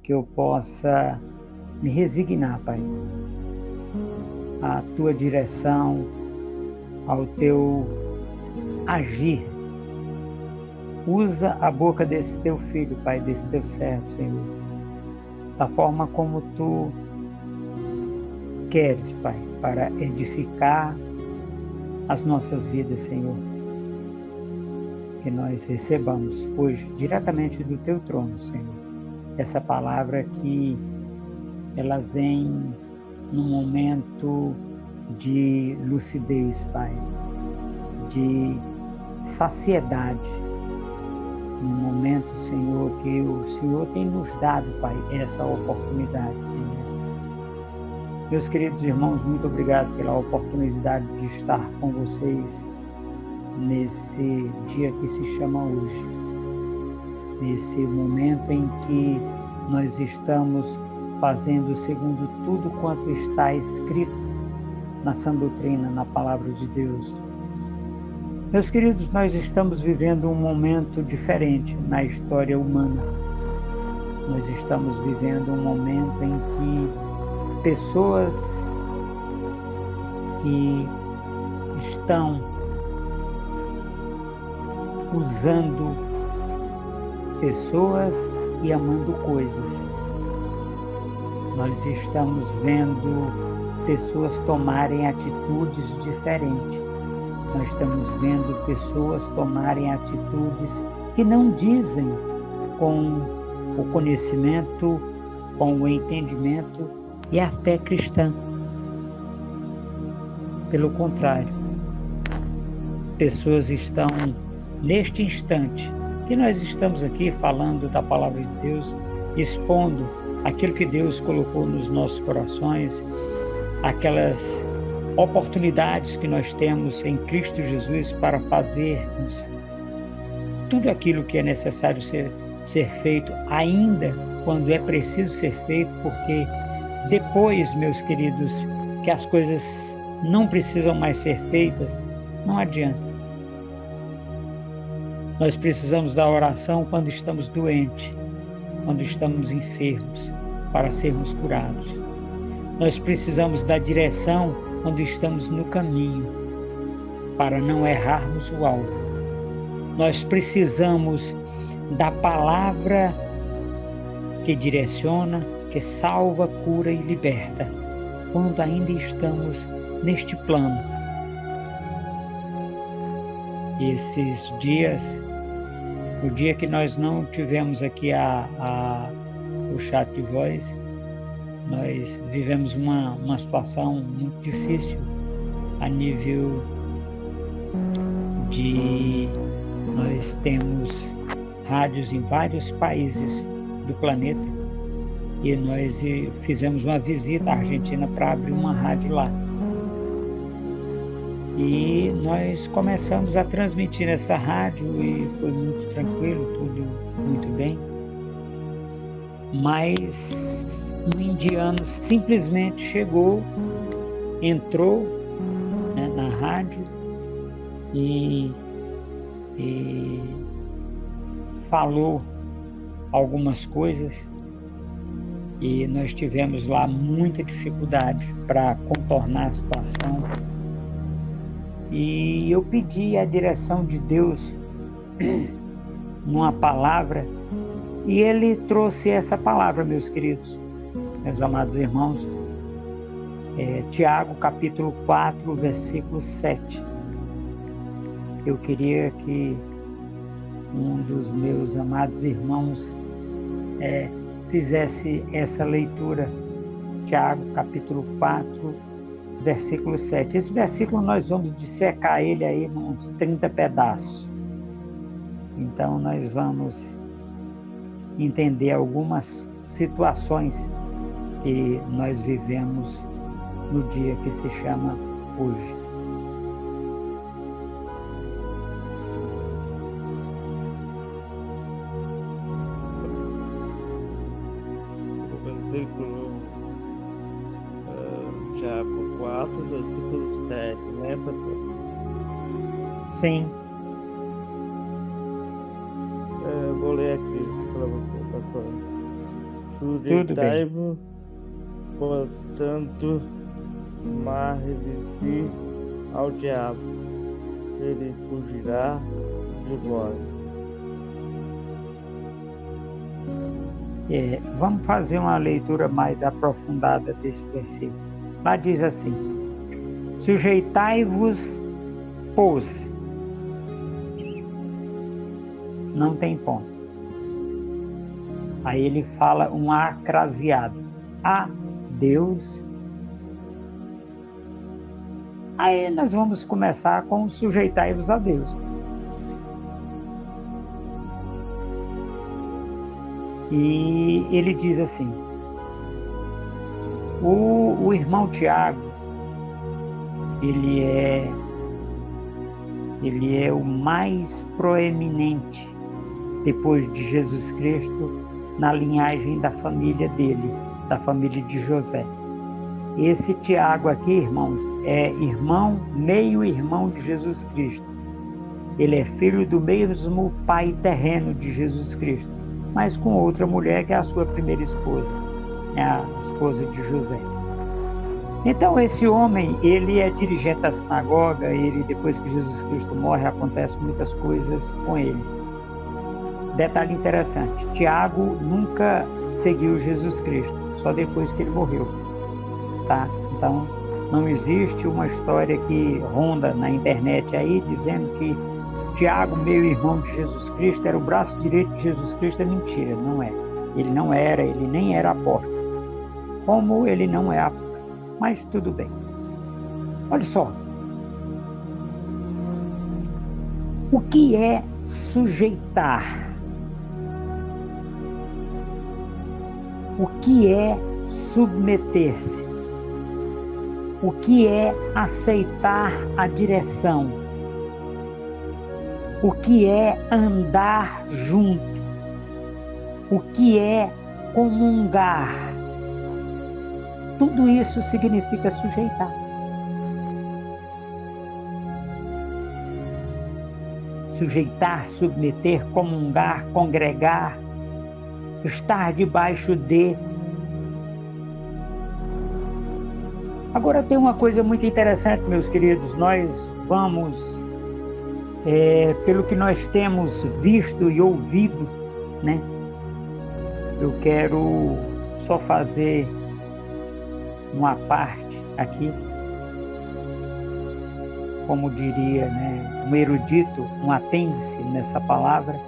que eu possa me resignar, Pai, à Tua direção, ao Teu agir. Usa a boca desse Teu filho, Pai, desse Teu servo, Senhor, da forma como Tu queres, Pai, para edificar as nossas vidas, Senhor. Que nós recebamos hoje, diretamente do Teu trono, Senhor, essa palavra que ela vem num momento de lucidez, Pai, de saciedade, num momento, Senhor, que o Senhor tem nos dado, Pai, essa oportunidade, Senhor. Meus queridos irmãos, muito obrigado pela oportunidade de estar com vocês nesse dia que se chama hoje, nesse momento em que nós estamos fazendo segundo tudo quanto está escrito na sã doutrina, na palavra de Deus. Meus queridos, nós estamos vivendo um momento diferente na história humana. Nós estamos vivendo um momento em que pessoas que estão usando pessoas e amando coisas. Nós estamos vendo pessoas tomarem atitudes diferentes. Nós estamos vendo pessoas tomarem atitudes que não dizem com o conhecimento, com o entendimento e a fé cristã. Pelo contrário, pessoas estão, neste instante, que nós estamos aqui falando da palavra de Deus, expondo aquilo que Deus colocou nos nossos corações, aquelas oportunidades que nós temos em Cristo Jesus para fazermos tudo aquilo que é necessário ser feito, ainda quando é preciso ser feito, porque depois, meus queridos, que as coisas não precisam mais ser feitas, não adianta. Nós precisamos da oração quando estamos doentes, quando estamos enfermos, para sermos curados. Nós precisamos da direção quando estamos no caminho, para não errarmos o alvo. Nós precisamos da palavra que direciona, que salva, cura e liberta, quando ainda estamos neste plano. Esses dias, o dia que nós não tivemos aqui o chat de voz, nós vivemos uma situação muito difícil a nível de... Nós temos rádios em vários países do planeta e nós fizemos uma visita à Argentina para abrir uma rádio lá. E nós começamos a transmitir nessa rádio e foi muito tranquilo, tudo muito bem. Mas um indiano simplesmente chegou, entrou, né, na rádio e falou algumas coisas e nós tivemos lá muita dificuldade para contornar a situação. E eu pedi a direção de Deus numa palavra, e Ele trouxe essa palavra, meus queridos, meus amados irmãos, Tiago, capítulo 4, versículo 7. Eu queria que um dos meus amados irmãos fizesse essa leitura, Tiago, capítulo 4, versículo 7. Esse versículo nós vamos dissecar ele aí nos 30 pedaços. Então nós vamos entender algumas situações que nós vivemos no dia que se chama hoje. O versículo Tiago 4, versículo 7, né, pastor? Sim. Vou ler aqui para você, pastor. Sujeitai-vos, portanto, mas resistir ao diabo, ele fugirá de vós. Vamos fazer uma leitura mais aprofundada desse versículo. Lá diz assim: sujeitai-vos, pois. Não tem ponto. Aí ele fala um acraseado. A Deus. Aí nós vamos começar com sujeitai-vos a Deus. E ele diz assim, o irmão Tiago, ele é o mais proeminente depois de Jesus Cristo na linhagem da família dele, da família de José. Esse Tiago aqui, irmãos, é meio-irmão de Jesus Cristo. Ele é filho do mesmo pai terreno de Jesus Cristo, mas com outra mulher que é a sua primeira esposa, a esposa de José. Então esse homem, ele é dirigente da sinagoga, depois que Jesus Cristo morre, acontecem muitas coisas com ele. Detalhe interessante, Tiago nunca seguiu Jesus Cristo, só depois que ele morreu. Tá? Então não existe uma história que ronda na internet aí dizendo que Tiago, meu irmão de Jesus Cristo, era o braço direito de Jesus Cristo. É mentira, não é. Ele não era, ele nem era apóstolo. Como ele não é apóstolo. Mas tudo bem. Olha só. O que é sujeitar? O que é submeter-se? O que é aceitar a direção? O que é andar junto? O que é comungar? Tudo isso significa sujeitar. Sujeitar, submeter, comungar, congregar, estar debaixo de. Agora tem uma coisa muito interessante, meus queridos, nós vamos, pelo que nós temos visto e ouvido, né? Eu quero só fazer uma parte aqui, como diria, né, um erudito, um apêndice nessa palavra.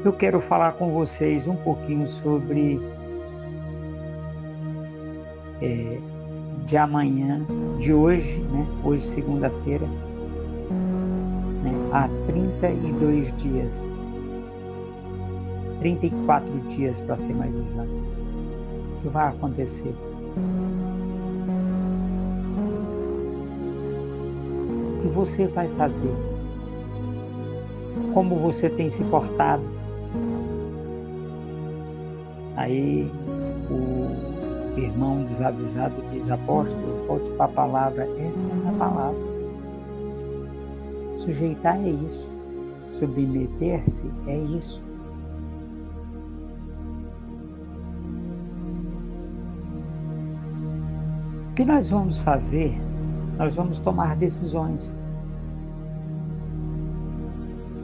Eu quero falar com vocês um pouquinho sobre de amanhã, de hoje, né? Hoje, segunda-feira, né? Há 32 dias, 34 dias para ser mais exato. O que vai acontecer? O que você vai fazer? Como você tem se portado? Aí o irmão desavisado diz: apóstolo, volte para a palavra. Essa é a palavra. Sujeitar é isso. Submeter-se é isso. O que nós vamos fazer? Nós vamos tomar decisões.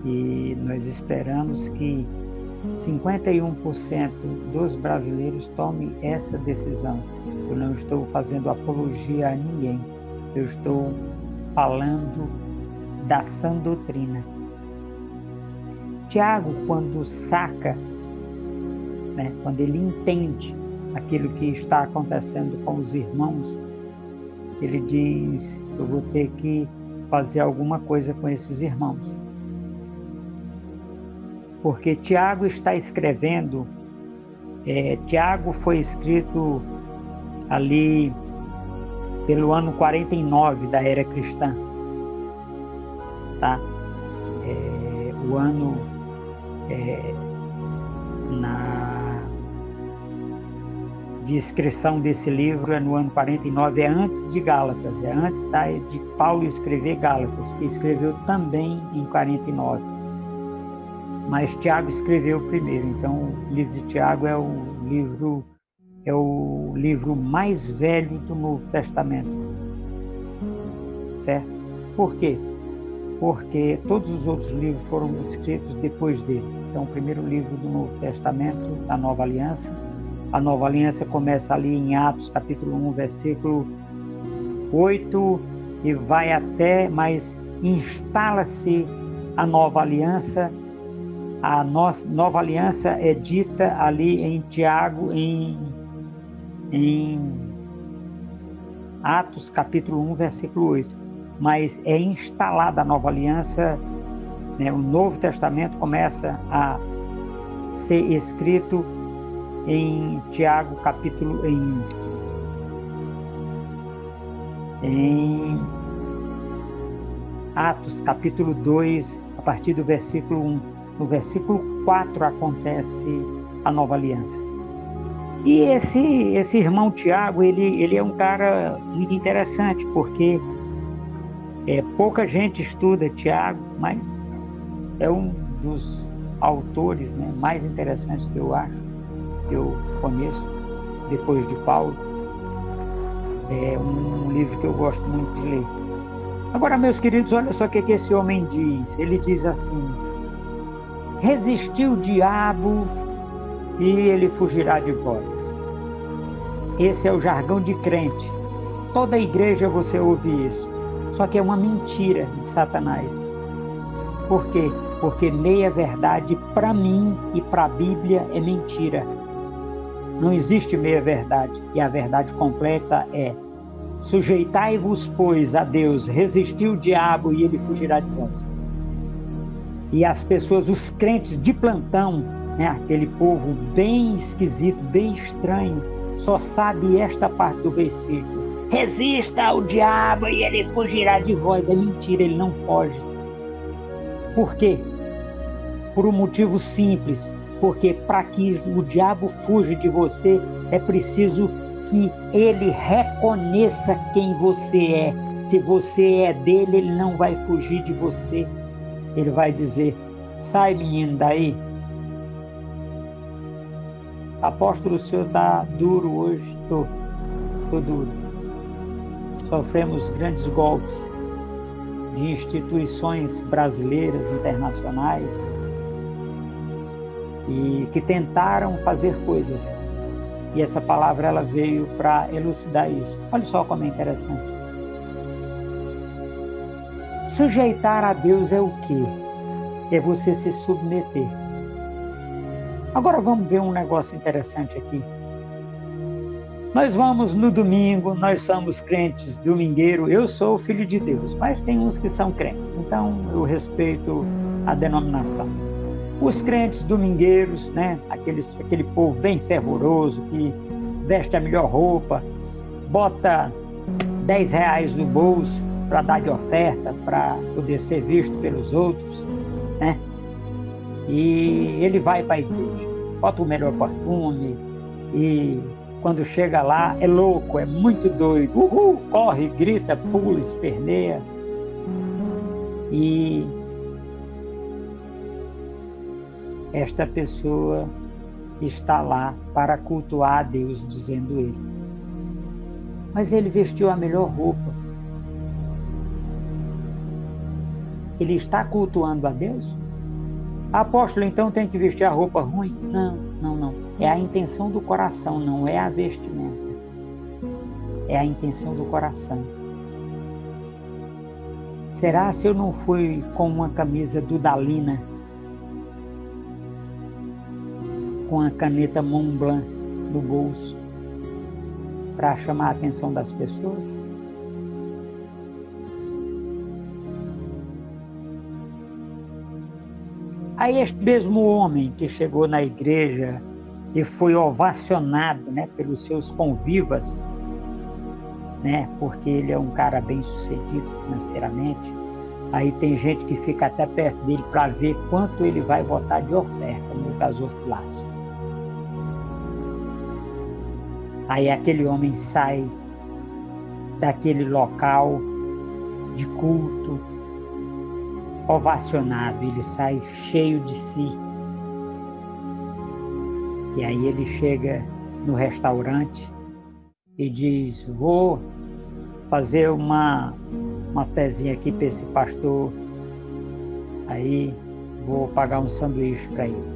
E nós esperamos que 51% dos brasileiros tomem essa decisão. Eu não estou fazendo apologia a ninguém. Eu estou falando da sã doutrina. Tiago, quando saca, né, quando ele entende aquilo que está acontecendo com os irmãos, ele diz: eu vou ter que fazer alguma coisa com esses irmãos. Porque Tiago está escrevendo, Tiago foi escrito ali pelo ano 49 da era cristã, tá? O ano de inscrição desse livro é no ano 49, é antes de Gálatas, é antes de Paulo escrever Gálatas, que escreveu também em 49. mas Tiago escreveu primeiro. Então, o livro de Tiago é o livro mais velho do Novo Testamento, certo? Por quê? Porque todos os outros livros foram escritos depois dele. Então, o primeiro livro do Novo Testamento, da Nova Aliança. A Nova Aliança começa ali em Atos, capítulo 1, versículo 8, e vai até, mas instala-se a Nova Aliança. A Nova Aliança é dita ali em Tiago, em Atos, capítulo 1, versículo 8. Mas é instalada a Nova Aliança, né? O Novo Testamento começa a ser escrito em Tiago, capítulo em Atos, capítulo 2, a partir do versículo 1. No versículo 4 acontece a Nova Aliança. E esse irmão Tiago, ele é um cara muito interessante, porque pouca gente estuda Tiago, mas é um dos autores, né, mais interessantes que eu acho, que eu conheço, depois de Paulo. É um livro que eu gosto muito de ler. Agora, meus queridos, olha só o que esse homem diz. Ele diz assim: resistiu o diabo e ele fugirá de vós. Esse é o jargão de crente. Toda igreja você ouve isso. Só que é uma mentira de Satanás. Por quê? Porque meia verdade para mim e para a Bíblia é mentira. Não existe meia verdade. E a verdade completa é: sujeitai-vos, pois, a Deus, resistiu o diabo e ele fugirá de vós. E as pessoas, os crentes de plantão, né, aquele povo bem esquisito, bem estranho, só sabe esta parte do versículo. Resista ao diabo e ele fugirá de vós. É mentira, ele não foge. Por quê? Por um motivo simples. Porque para que o diabo fuja de você, é preciso que ele reconheça quem você é. Se você é dele, ele não vai fugir de você. Ele vai dizer: sai, menino, daí. Apóstolo, o senhor está duro hoje. Estou duro. Sofremos grandes golpes de instituições brasileiras, internacionais, e que tentaram fazer coisas. E essa palavra ela veio para elucidar isso. Olha só como é interessante. Sujeitar a Deus é o quê? É você se submeter. Agora vamos ver um negócio interessante aqui. Nós vamos no domingo, nós somos crentes domingueiro, eu sou filho de Deus, mas tem uns que são crentes, então eu respeito a denominação. Os crentes domingueiros, né, aquele povo bem fervoroso, que veste a melhor roupa, bota R$10 no bolso para dar de oferta, para poder ser visto pelos outros, né? E ele vai para a igreja, bota o melhor perfume e quando chega lá, é louco, é muito doido. Uhul, corre, grita, pula, esperneia. E esta pessoa está lá para cultuar a Deus, dizendo ele. Mas ele vestiu a melhor roupa. Ele está cultuando a Deus? Apóstolo, então tem que vestir a roupa ruim? Não. É a intenção do coração, não é a vestimenta. É a intenção do coração. Será se eu não fui com uma camisa Dudalina, com a caneta Montblanc no bolso, para chamar a atenção das pessoas? Aí este mesmo homem que chegou na igreja e foi ovacionado, né, pelos seus convivas, né, porque ele é um cara bem sucedido financeiramente, aí tem gente que fica até perto dele para ver quanto ele vai botar de oferta no gasofilácio. Aí aquele homem sai daquele local de culto ovacionado, ele sai cheio de si. E aí ele chega no restaurante e diz: vou fazer uma fezinha aqui para esse pastor, aí vou pagar um sanduíche para ele.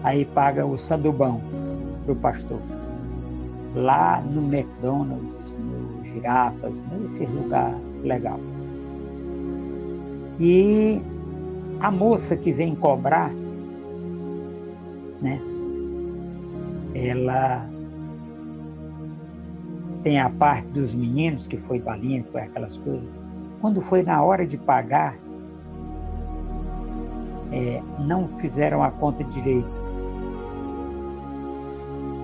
Aí paga o sandubão para o pastor. Lá no McDonald's, no Girafas, nesse lugar legal. E a moça que vem cobrar, né? Ela tem a parte dos meninos, que foi balinha, que foi aquelas coisas. Quando foi na hora de pagar, não fizeram a conta direito.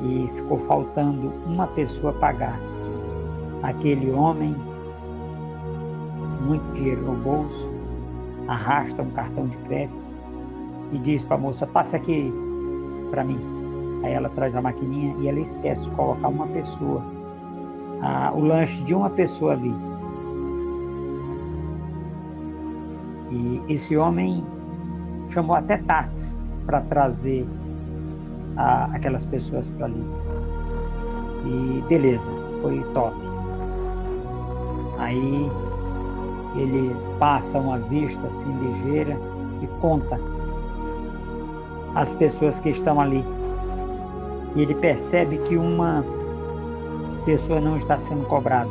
E ficou faltando uma pessoa pagar. Aquele homem, muito dinheiro no bolso, arrasta um cartão de crédito e diz para a moça: passa aqui para mim. Aí ela traz a maquininha e ela esquece de colocar uma pessoa, o lanche de uma pessoa ali. E esse homem chamou até táxi para trazer aquelas pessoas para ali. E beleza, foi top. Aí ele passa uma vista assim ligeira e conta as pessoas que estão ali. E ele percebe que uma pessoa não está sendo cobrada.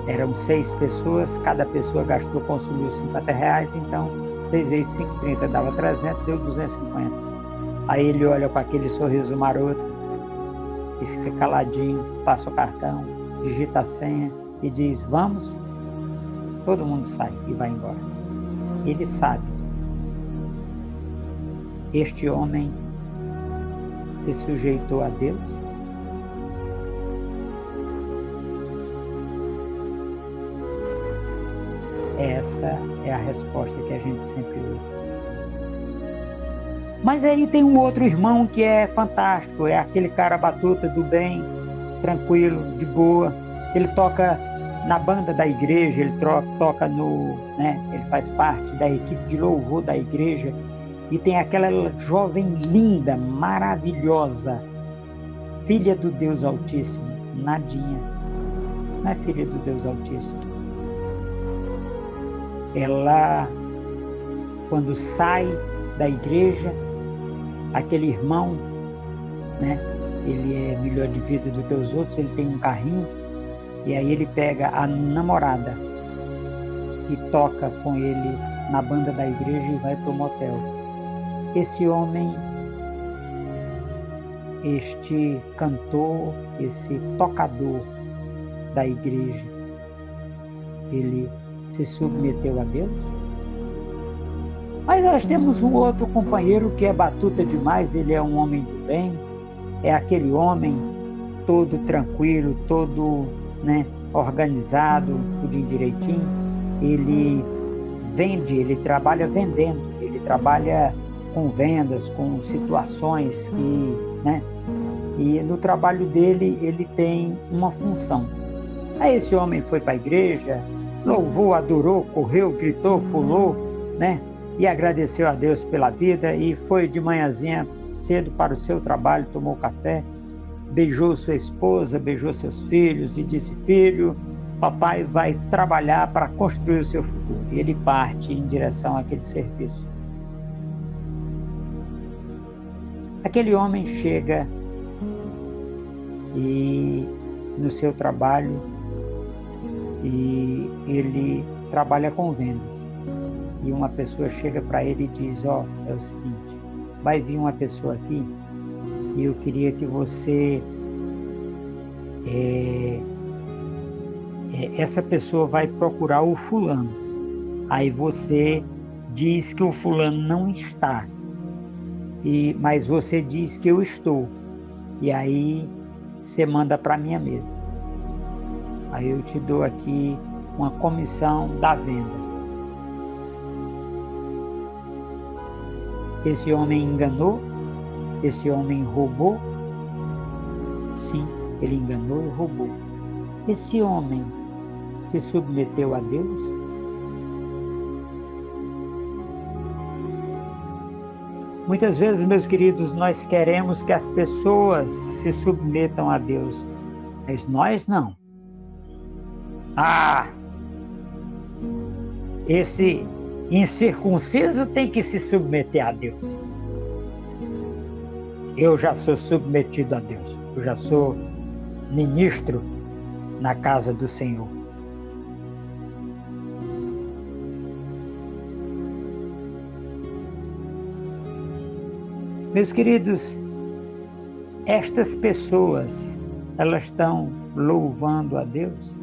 Eram 6 pessoas, cada pessoa consumiu R$50, então 6 vezes 5, 30, dava 300, deu 250. Aí ele olha com aquele sorriso maroto e fica caladinho, passa o cartão, digita a senha e diz: vamos? Todo mundo sai e vai embora. Ele sabe. Este homem se sujeitou a Deus. Essa é a resposta que a gente sempre ouve. Mas aí tem um outro irmão que é fantástico, é aquele cara batuta do bem, tranquilo, de boa. Ele toca na banda da igreja, ele toca ele faz parte da equipe de louvor da igreja. E tem aquela jovem linda, maravilhosa, filha do Deus Altíssimo, Nadinha. Não é filha do Deus Altíssimo. Ela, quando sai da igreja, aquele irmão, né? Ele é melhor de vida do que os outros, ele tem um carrinho, e aí ele pega a namorada que toca com ele na banda da igreja e vai para o motel. Esse homem, este cantor, esse tocador da igreja, ele se submeteu a Deus? Mas nós temos um outro companheiro que é batuta demais, ele é um homem do bem, é aquele homem todo tranquilo, todo, organizado, tudo direitinho. Ele vende, ele trabalha vendendo, ele trabalha com vendas, com situações e no trabalho dele ele tem uma função. Aí esse homem foi para a igreja, louvou, adorou, correu, gritou, pulou, e agradeceu a Deus pela vida e foi de manhãzinha cedo para o seu trabalho, tomou café, beijou sua esposa, beijou seus filhos e disse: filho, papai vai trabalhar para construir o seu futuro. E ele parte em direção àquele serviço. Aquele homem chega no seu trabalho e ele trabalha com vendas. E uma pessoa chega para ele e diz: é o seguinte, vai vir uma pessoa aqui e eu queria que você... essa pessoa vai procurar o fulano. Aí você diz que o fulano não está, mas você diz que eu estou. E aí você manda para minha mesa. Aí eu te dou aqui uma comissão da venda. Esse homem enganou? Esse homem roubou? Sim, ele enganou e roubou. Esse homem se submeteu a Deus? Muitas vezes, meus queridos, nós queremos que as pessoas se submetam a Deus, mas nós não. Esse incircunciso tem que se submeter a Deus. Eu já sou submetido a Deus. Eu já sou ministro na casa do Senhor. Meus queridos, estas pessoas, elas estão louvando a Deus?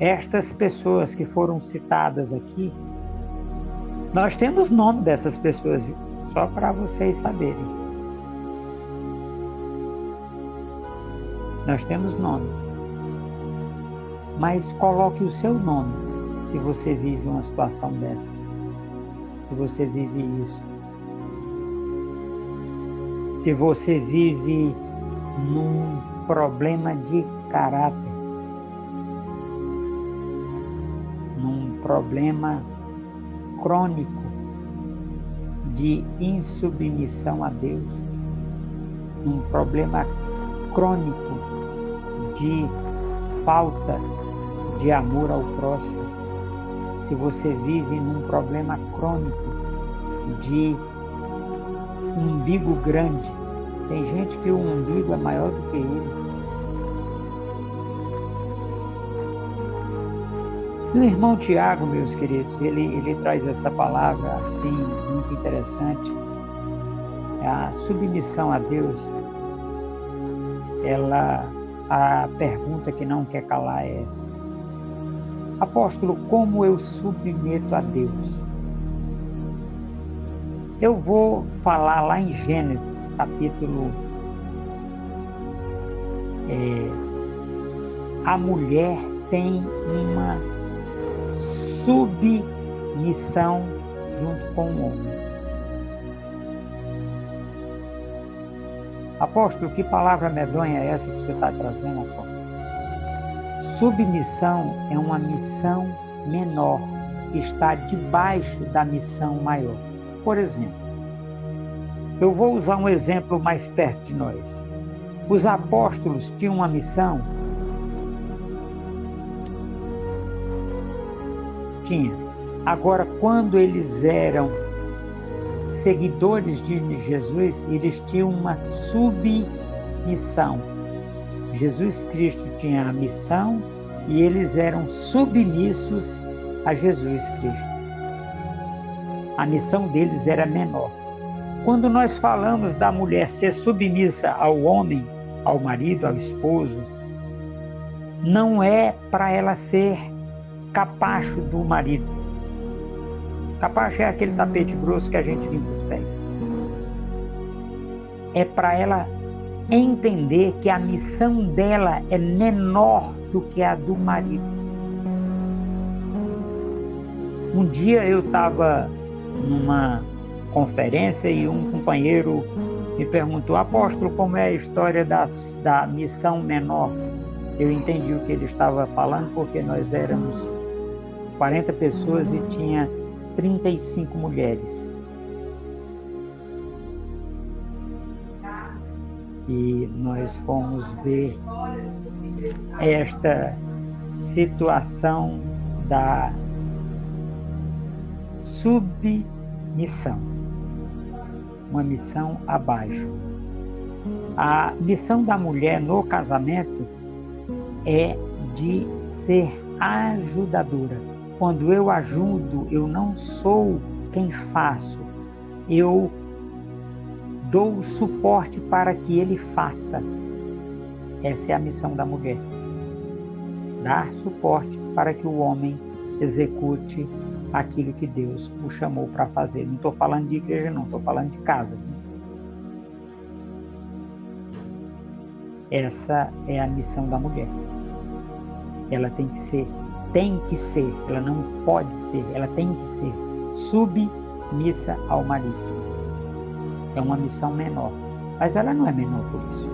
Estas pessoas que foram citadas aqui, nós temos nome dessas pessoas, só para vocês saberem. Nós temos nomes. Mas coloque o seu nome, se você vive uma situação dessas. Se você vive isso. Se você vive num problema de caráter, num problema crônico de insubmissão a Deus, num problema crônico de falta de amor ao próximo, se você vive num problema crônico de umbigo grande, tem gente que o umbigo é maior do que ele. E o irmão Tiago, meus queridos, ele traz essa palavra assim, muito interessante. A submissão a Deus, a pergunta que não quer calar é essa: apóstolo, como eu submeto a Deus? Eu vou falar lá em Gênesis, capítulo... a mulher tem uma submissão junto com o homem. Apóstolo, que palavra medonha é essa que você está trazendo, apóstolo? Submissão é uma missão menor que está debaixo da missão maior. Por exemplo, eu vou usar um exemplo mais perto de nós. Os apóstolos tinham uma missão? Tinha. Agora, quando eles eram seguidores de Jesus, eles tinham uma submissão. Jesus Cristo tinha a missão e eles eram submissos a Jesus Cristo. A missão deles era menor. Quando nós falamos da mulher ser submissa ao homem, ao marido, ao esposo, não é para ela ser capacho do marido. Capacho é aquele tapete grosso que a gente limpa os pés. É para ela entender que a missão dela é menor do que a do marido. Um dia eu estava numa conferência e um companheiro me perguntou: apóstolo, como é a história da missão menor? Eu entendi o que ele estava falando, porque nós éramos 40 pessoas e tinha 35 mulheres. E nós fomos ver esta situação da submissão, uma missão abaixo. A missão da mulher no casamento é de ser ajudadora. Quando eu ajudo, eu não sou quem faço, eu dou suporte para que ele faça. Essa é a missão da mulher. Dar suporte para que o homem execute aquilo que Deus o chamou para fazer. Não estou falando de igreja, não, estou falando de casa. Essa é a missão da mulher. Ela tem que ser, ela não pode ser, ela tem que ser submissa ao marido. É uma missão menor, mas ela não é menor por isso.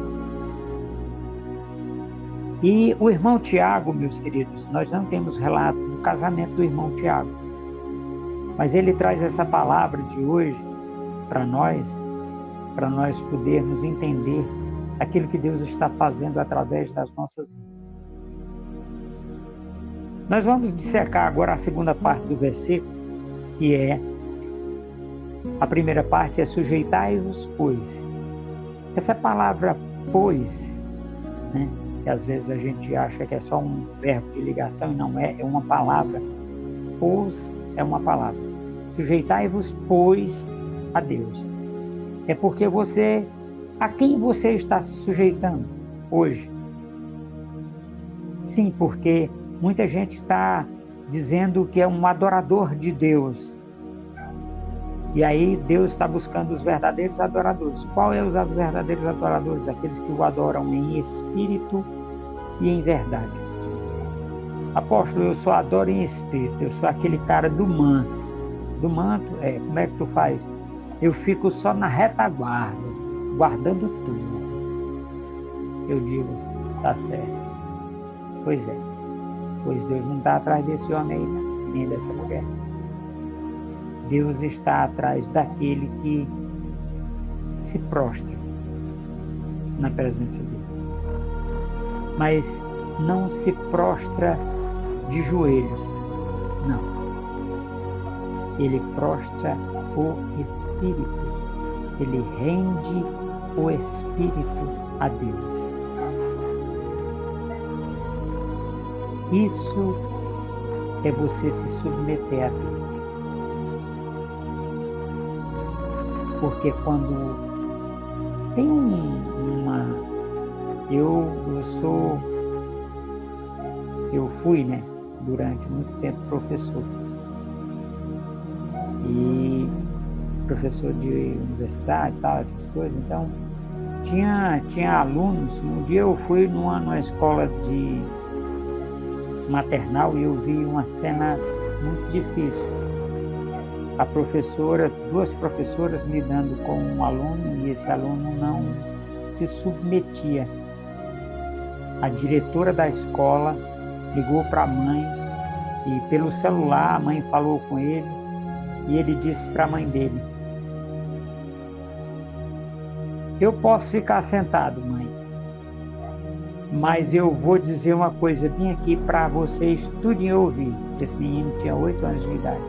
E o irmão Tiago, meus queridos, nós não temos relato do casamento do irmão Tiago. Mas Ele traz essa palavra de hoje para nós podermos entender aquilo que Deus está fazendo através das nossas vidas. Nós vamos dissecar agora a segunda parte do versículo, que é, a primeira parte é sujeitai-vos, pois. Essa palavra pois, né, que às vezes a gente acha que é só um verbo de ligação, e não é, é uma palavra. Pois é uma palavra. Sujeitai-vos, pois, a Deus. É porque a quem você está se sujeitando hoje? Sim, porque muita gente está dizendo que é um adorador de Deus. E aí Deus está buscando os verdadeiros adoradores. Qual é os verdadeiros adoradores? Aqueles que o adoram em espírito e em verdade. Apóstolo, eu só adoro em espírito. Eu sou aquele cara do manto. Do manto, como é que tu faz? Eu fico só na retaguarda, guardando tudo. Eu digo, tá certo. Pois é. Pois Deus não está atrás desse homem aí, nem dessa mulher. Deus está atrás daquele que se prostra na presença dele. Mas não se prostra de joelhos, não. Ele prostra o Espírito. Ele rende o Espírito a Deus. Isso é você se submeter a Deus. Porque quando tem eu fui, né, durante muito tempo professor. E professor de universidade e tal, essas coisas. Então, tinha alunos. Um dia eu fui numa escola de maternal e eu vi uma cena muito difícil. A professora, duas professoras lidando com um aluno, e esse aluno não se submetia. A diretora da escola ligou para a mãe e pelo celular a mãe falou com ele e ele disse para a mãe dele: eu posso ficar sentado, mãe, mas eu vou dizer uma coisa bem aqui para vocês tudem ouvir. Esse menino tinha 8 anos de idade.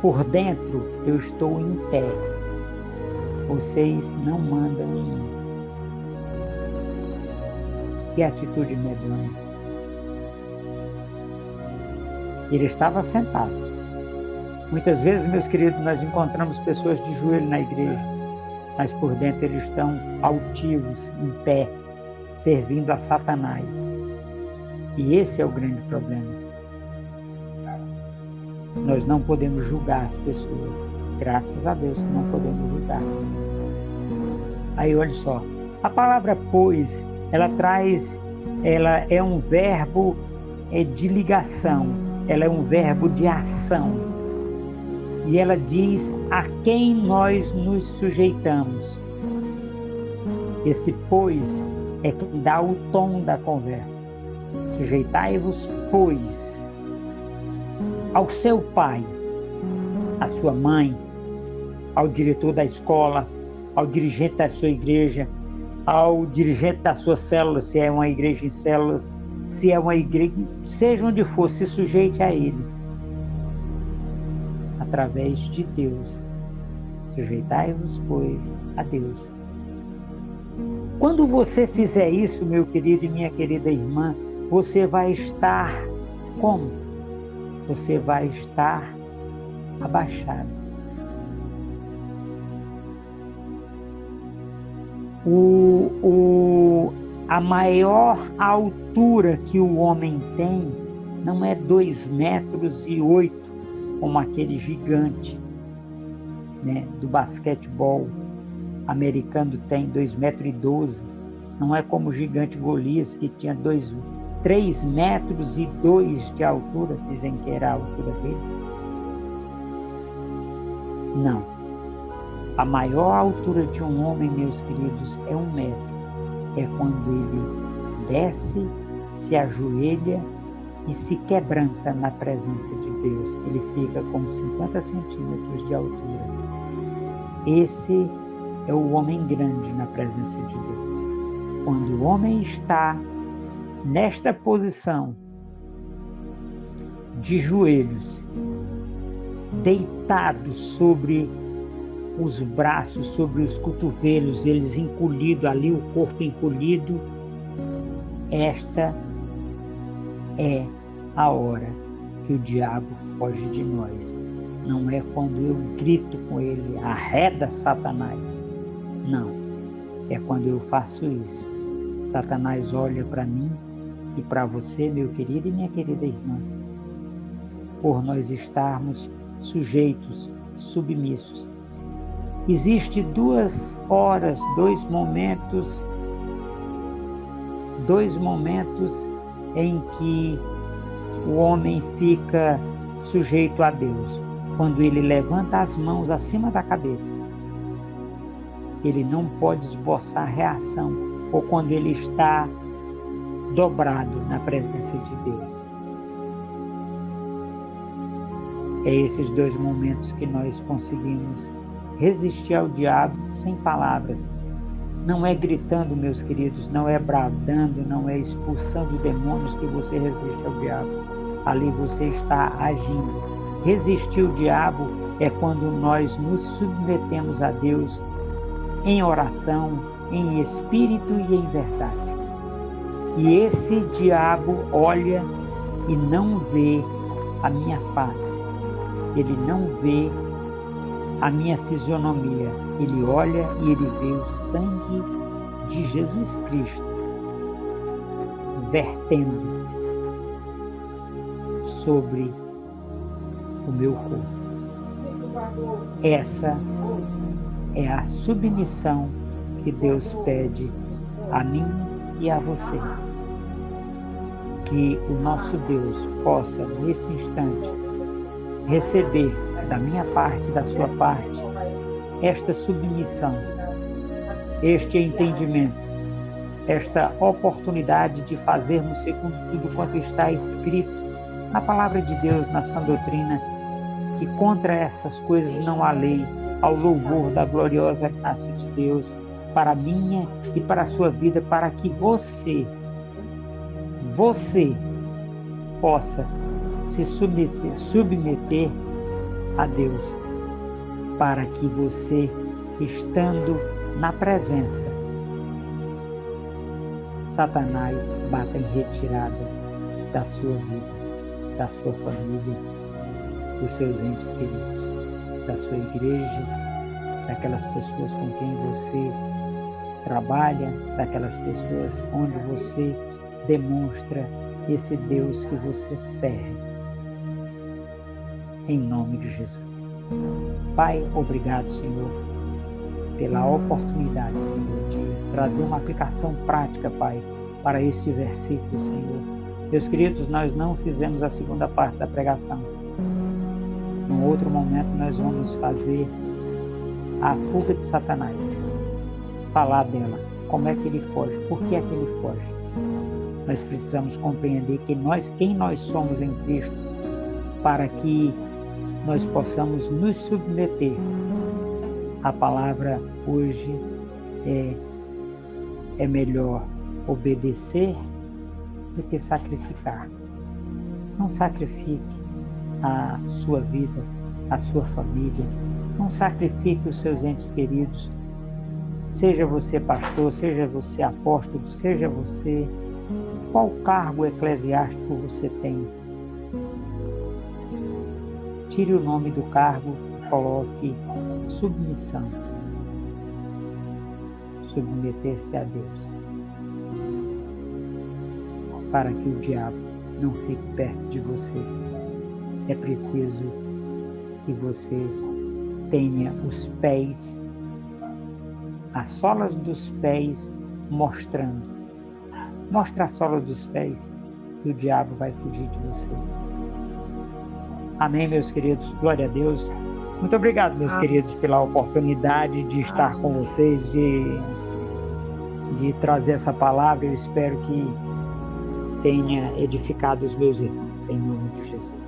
Por dentro eu estou em pé. Vocês não mandam em mim. Que atitude medonha. Ele estava sentado. Muitas vezes, meus queridos, nós encontramos pessoas de joelho na igreja, mas por dentro eles estão altivos, em pé, servindo a Satanás. E esse é o grande problema. Nós não podemos julgar as pessoas. Graças a Deus que não podemos julgar. Aí, olha só. A palavra pois, ela é um verbo de ligação. Ela é um verbo de ação. E ela diz a quem nós nos sujeitamos. Esse pois é quem dá o tom da conversa. Sujeitai-vos, pois, ao seu pai, à sua mãe, ao diretor da escola, ao dirigente da sua igreja, ao dirigente da sua célula, se é uma igreja em células, se é uma igreja, seja onde for, se sujeite a ele, através de Deus. Sujeitai-vos, pois, a Deus. Quando você fizer isso, meu querido e minha querida irmã, você vai estar como? Você vai estar abaixado. A maior altura que o homem tem não é 2,8 metros, como aquele gigante, né, do basquetebol americano tem 2,12 metros. Não é como o gigante Golias, que tinha 3,2 metros de altura, dizem que era a altura dele. Não. A maior altura de um homem, meus queridos, é 1 metro. É quando ele desce, se ajoelha e se quebranta na presença de Deus. Ele fica com 50 centímetros de altura. Esse é o homem grande na presença de Deus. Quando o homem está nesta posição de joelhos, deitado sobre os braços, sobre os cotovelos, eles encolhidos ali, o corpo encolhido, esta é a hora que o diabo foge de nós. Não é quando eu grito com ele, arreda Satanás. Não, é quando eu faço isso. Satanás olha para mim e para você, meu querido e minha querida irmã, por nós estarmos sujeitos, submissos. Existe 2 horas, 2 momentos em que o homem fica sujeito a Deus. Quando ele levanta as mãos acima da cabeça, ele não pode esboçar reação, ou quando ele está dobrado na presença de Deus. É esses 2 momentos que nós conseguimos resistir ao diabo sem palavras. Não é gritando, meus queridos, não é bradando, não é expulsando demônios que você resiste ao diabo. Ali você está agindo. Resistir o diabo é quando nós nos submetemos a Deus em oração, em espírito e em verdade. E esse diabo olha e não vê a minha face. Ele não vê a minha fisionomia. Ele olha e ele vê o sangue de Jesus Cristo vertendo sobre o meu corpo. Essa é a submissão que Deus pede a mim e a você. Que o nosso Deus possa, nesse instante, receber da minha parte, da sua parte, esta submissão, este entendimento, esta oportunidade de fazermos segundo tudo quanto está escrito na palavra de Deus, na sã doutrina, que contra essas coisas não há lei, ao louvor da gloriosa graça de Deus, para a minha e para a sua vida, para que você possa se submeter a Deus, para que você, estando na presença, Satanás bata em retirada da sua vida, da sua família, dos seus entes queridos, da sua igreja, daquelas pessoas com quem você trabalha, daquelas pessoas onde você demonstra esse Deus que você serve. Em nome de Jesus. Pai, obrigado, Senhor, pela oportunidade, Senhor, de trazer uma aplicação prática, Pai, para este versículo, Senhor. Meus queridos, nós não fizemos a segunda parte da pregação. Num outro momento nós vamos fazer a fuga de Satanás. Falar dela, como é que ele foge, por que é que ele foge. Nós precisamos compreender quem nós somos em Cristo, para que nós possamos nos submeter. A palavra hoje é melhor obedecer do que sacrificar. Não sacrifique a sua vida, a sua família, não sacrifique os seus entes queridos. Seja você pastor, seja você apóstolo, seja você qual cargo eclesiástico você tem. Tire o nome do cargo e coloque submissão. Submeter-se a Deus. Para que o diabo não fique perto de você, é preciso que você tenha os pés, as solas dos pés mostrando. Mostra a sola dos pés e o diabo vai fugir de você. Amém, meus queridos. Glória a Deus. Muito obrigado, meus queridos, pela oportunidade de estar com vocês, de trazer essa palavra. Eu espero que tenha edificado os meus irmãos, em nome de Jesus.